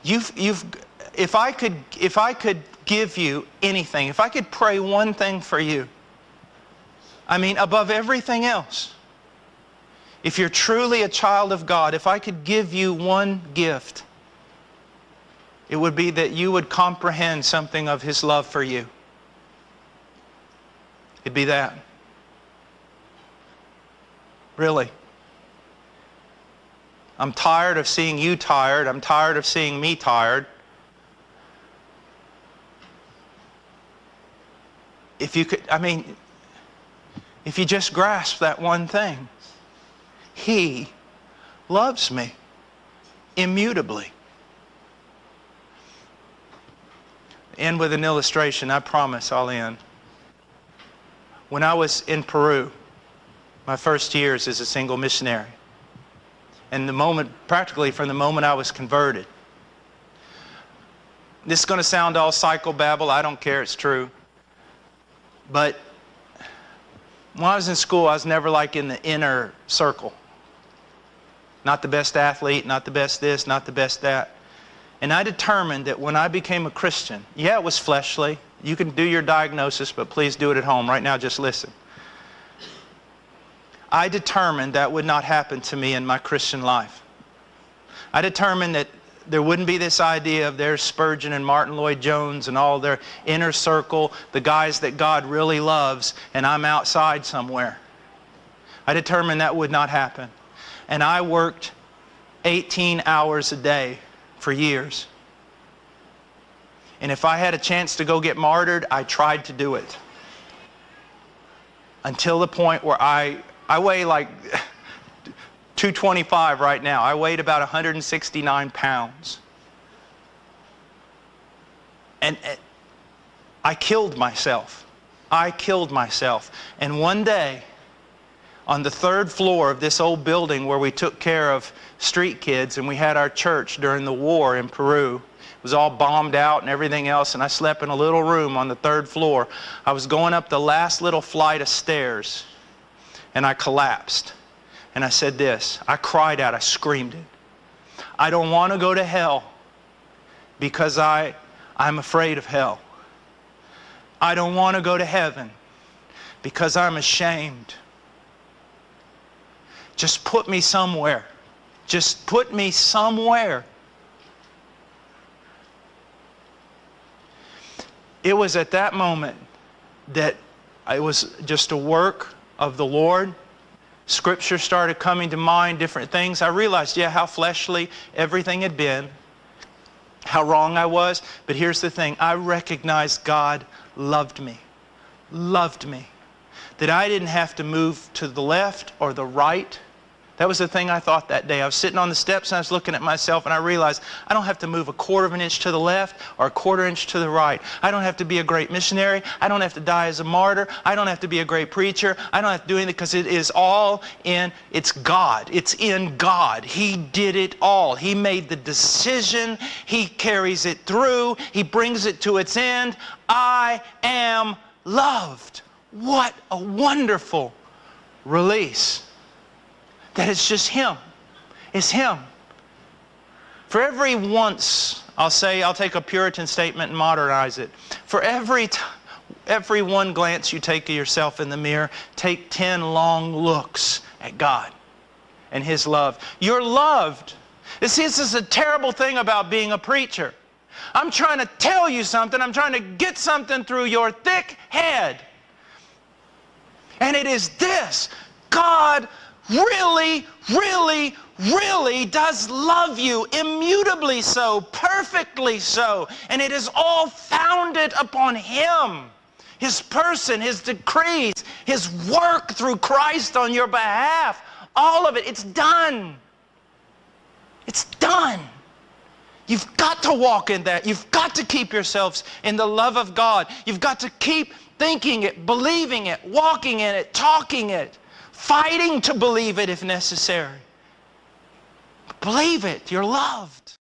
If I could give you anything, if I could pray one thing for you, I mean, above everything else, if you're truly a child of God, if I could give you one gift, it would be that you would comprehend something of His love for you. It'd be that. Really. I'm tired of seeing you tired. I'm tired of seeing me tired. If you could, I mean, if you just grasp that one thing, He loves me immutably. End with an illustration. I promise I'll end. When I was in Peru, my first years as a single missionary, and practically from the moment I was converted. This is going to sound all psychobabble. I don't care. It's true. But when I was in school, I was never like in the inner circle. Not the best athlete, not the best this, not the best that. And I determined that when I became a Christian, yeah, it was fleshly. You can do your diagnosis, but please do it at home. Right now, just listen. I determined that would not happen to me in my Christian life. I determined that there wouldn't be this idea of there's Spurgeon and Martin Lloyd-Jones and all their inner circle, the guys that God really loves, and I'm outside somewhere. I determined that would not happen. And I worked 18 hours a day for years. And if I had a chance to go get martyred, I tried to do it. Until the point where I weigh like 225 right now. I weighed about 169 pounds. And I killed myself. I killed myself. And one day, on the 3rd floor of this old building where we took care of street kids, and we had our church during the war in Peru. It was all bombed out and everything else, and I slept in a little room on the 3rd floor. I was going up the last little flight of stairs, and I collapsed. And I said this, I cried out, I screamed it. I don't want to go to hell because I'm afraid of hell. I don't want to go to heaven because I'm ashamed. Just put me somewhere. Just put me somewhere. It was at that moment that it was just a work of the Lord. Scripture started coming to mind, different things. I realized, yeah, how fleshly everything had been, how wrong I was. But here's the thing. I recognized God loved me. Loved me. That I didn't have to move to the left or the right. That was the thing I thought that day. I was sitting on the steps and I was looking at myself and I realized I don't have to move a 1/4 of an inch to the left or a 1/4 inch to the right. I don't have to be a great missionary. I don't have to die as a martyr. I don't have to be a great preacher. I don't have to do anything because it is all it's God. It's in God. He did it all. He made the decision. He carries it through. He brings it to its end. I am loved. What a wonderful release. That it's just Him. It's Him. For every once, I'll take a Puritan statement and modernize it. For every one glance you take of yourself in the mirror, take 10 long looks at God and His love. You're loved. This is a terrible thing about being a preacher. I'm trying to tell you something. I'm trying to get something through your thick head. And it is this. God really, really, really does love you, immutably so, perfectly so. And it is all founded upon Him, His person, His decrees, His work through Christ on your behalf. All of it, it's done. It's done. You've got to walk in that. You've got to keep yourselves in the love of God. You've got to keep thinking it, believing it, walking in it, talking it. Fighting to believe it if necessary. Believe it. You're loved.